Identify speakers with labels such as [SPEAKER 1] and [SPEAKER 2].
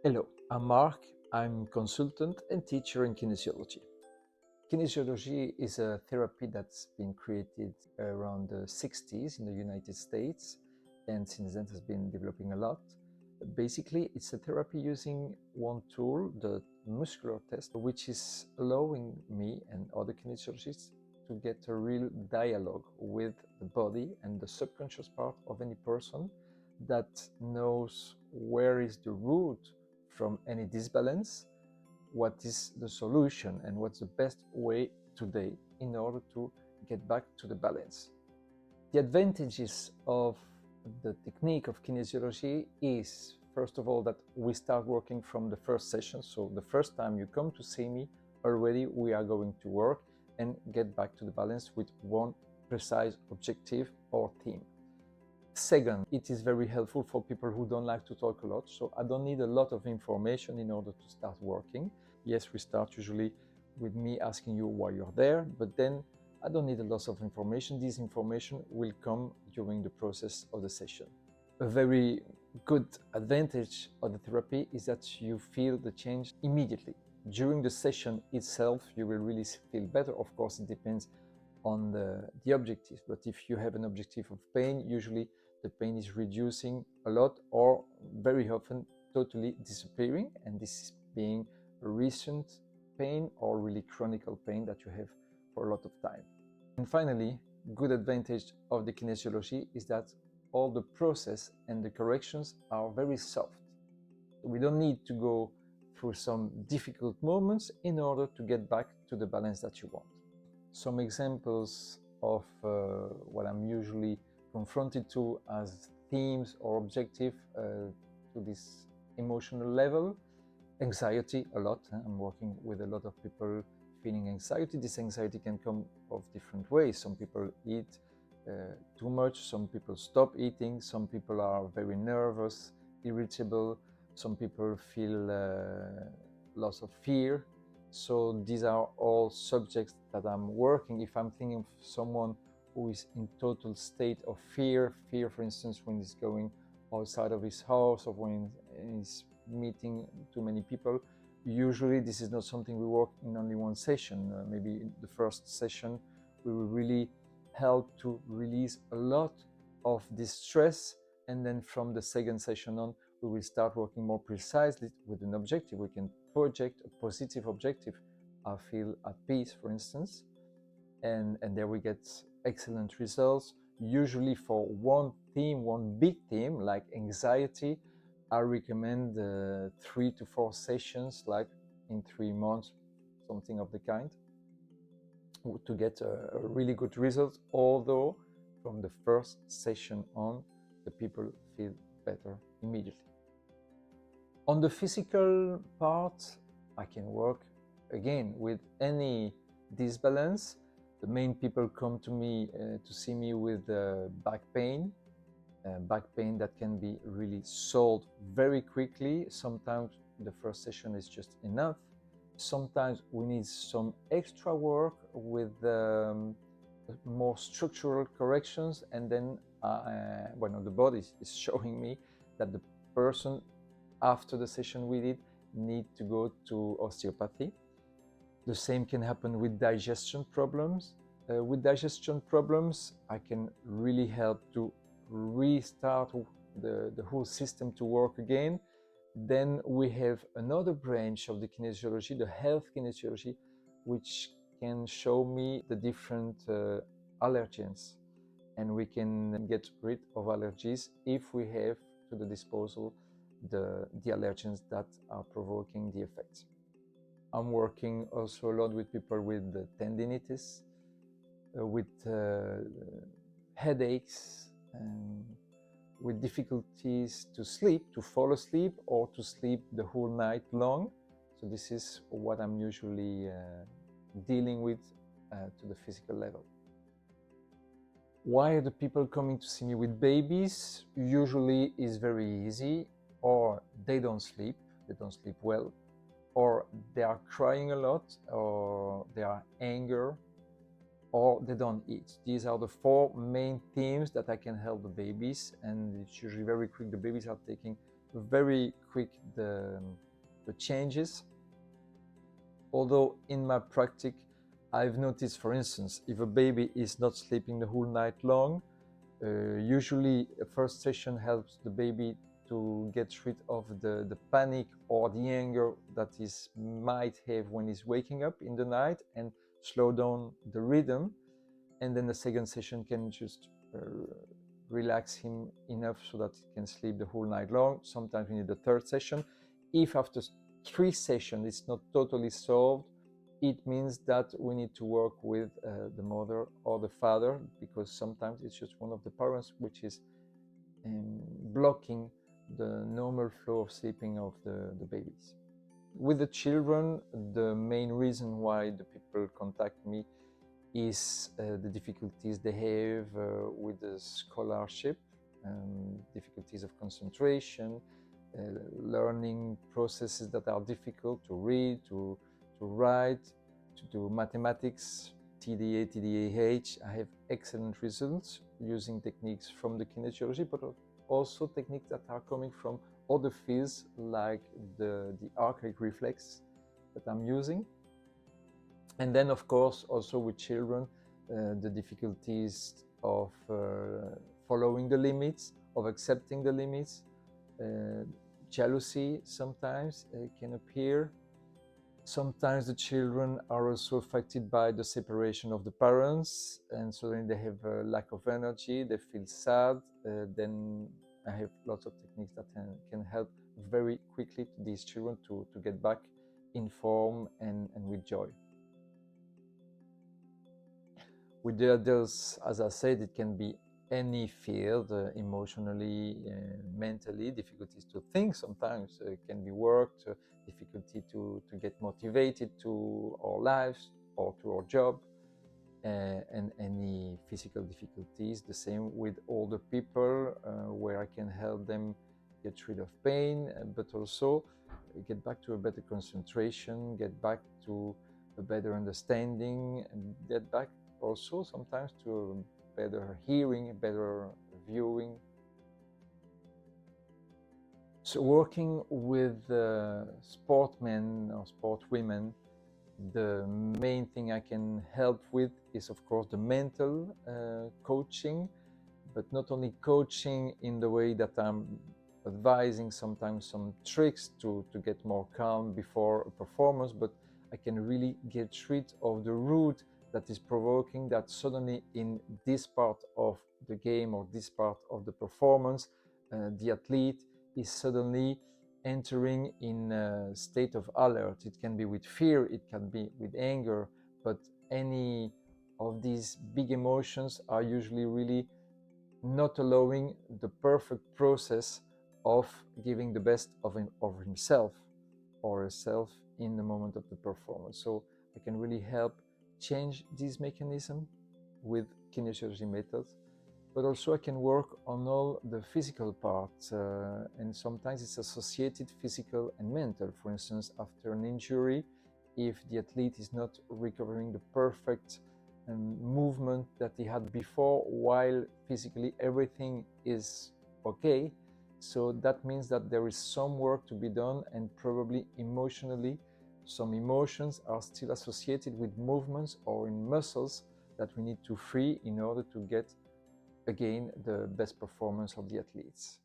[SPEAKER 1] Hello, I'm Marc. I'm consultant and teacher in kinesiology. Kinesiology is a therapy that's been created around the 60s in the United States, and since then has been developing a lot. Basically, it's a therapy using one tool, the muscular test, which is allowing me and other kinesiologists to get a real dialogue with the body and the subconscious part of any person that knows where is the root from any disbalance, what is the solution, and what's the best way today in order to get back to the balance. The advantages of the technique of kinesiology is, first of all, that we start working from the first session. So the first time you come to see me, already we are going to work and get back to the balance with one precise objective or theme. Second, it is very helpful for people who don't like to talk a lot. So I don't need a lot of information in order to start working. Yes, we start usually with me asking you why you're there, but then I don't need a lot of information. This information will come during the process of the session. A very good advantage of the therapy is that you feel the change immediately. During the session itself, you will really feel better. Of course, it depends on the objective, but if you have an objective of pain, usually the pain is reducing a lot or very often totally disappearing, and this is being a recent pain or really chronic pain that you have for a lot of time. And finally, good advantage of the kinesiology is that all the process and the corrections are very soft. We don't need to go through some difficult moments in order to get back to the balance that you want. Some examples of what I'm usually confronted to as themes or objective to this emotional level. Anxiety a lot. I'm working with a lot of people feeling anxiety. This anxiety can come of different ways. Some people eat too much, some people stop eating, some people are very nervous, irritable, some people feel loss of fear. So these are all subjects that I'm working. If I'm thinking of someone who is in total state of fear, for instance, when he's going outside of his house or when he's meeting too many people, usually this is not something we work in only one session. Maybe in the first session, we will really help to release a lot of this stress. And then from the second session on, we will start working more precisely with an objective. We can project a positive objective. I feel at peace, for instance, and there we get excellent results. Usually for one theme, one big theme like anxiety, I recommend 3 to 4 sessions, like in 3 months, something of the kind, to get a really good result. Although from the first session on, the people feel better immediately. On the physical part, I can work again with any disbalance. The main people come to me to see me with back pain that can be really solved very quickly. Sometimes the first session is just enough. Sometimes we need some extra work with more structural corrections, and then the body is showing me that the person after the session we did need to go to osteopathy. The same can happen with digestion problems. With digestion problems, I can really help to restart the whole system to work again. Then we have another branch of the kinesiology, the health kinesiology, which can show me the different allergens, and we can get rid of allergies if we have to the disposal the allergens that are provoking the effects. I'm working also a lot with people with tendinitis, with headaches, and with difficulties to sleep, to fall asleep, or to sleep the whole night long. So this is what I'm usually dealing with to the physical level. Why are the people coming to see me with babies? Usually is very easy, or they don't sleep well, or they are crying a lot, or they are angry, or they don't eat. These are the 4 main themes that I can help the babies, and it's usually very quick. The babies are taking very quick the changes. Although in my practice, I've noticed, for instance, if a baby is not sleeping the whole night long, usually a first session helps the baby to get rid of the panic or the anger that he might have when he's waking up in the night and slow down the rhythm. And then the second session can just relax him enough so that he can sleep the whole night long. Sometimes we need the third session. If after 3 sessions it's not totally solved, it means that we need to work with the mother or the father, because sometimes it's just one of the parents which is blocking the normal flow of sleeping of the babies. With the children, the main reason why the people contact me is the difficulties they have with the scholarship, difficulties of concentration, learning processes that are difficult to read, to write, to do mathematics, TDA, TDAH. I have excellent results using techniques from the kinesiology, but also techniques that are coming from other fields like the archaic reflex that I'm using. And then, of course, also with children, the difficulties of following the limits, of accepting the limits. Jealousy sometimes can appear. Sometimes the children are also affected by the separation of the parents, and so then they have a lack of energy, they feel sad. Then I have lots of techniques that can help very quickly to these children to get back in form and with joy. With the adults, as I said, it can be any field, emotionally, mentally, difficulties to think sometimes can be worked, difficulty to get motivated to our lives or to our job, and any physical difficulties. The same with older people, where I can help them get rid of pain, but also get back to a better concentration, get back to a better understanding, and get back also sometimes to a better hearing, a better viewing. So working with sportmen or sportwomen, the main thing I can help with is, of course, the mental coaching, but not only coaching in the way that I'm advising sometimes some tricks to get more calm before a performance, but I can really get rid of the root that is provoking that suddenly in this part of the game or this part of the performance, the athlete is suddenly entering in a state of alert. It can be with fear, it can be with anger, but any of these big emotions are usually really not allowing the perfect process of giving the best of himself or herself in the moment of the performance. So I can really help change this mechanism with kinesiology methods, but also I can work on all the physical parts, and sometimes it's associated physical and mental. For instance, after an injury, if the athlete is not recovering the perfect movement that he had before, while physically everything is okay, so that means that there is some work to be done, and probably emotionally some emotions are still associated with movements or in muscles that we need to free in order to get again the best performance of the athletes.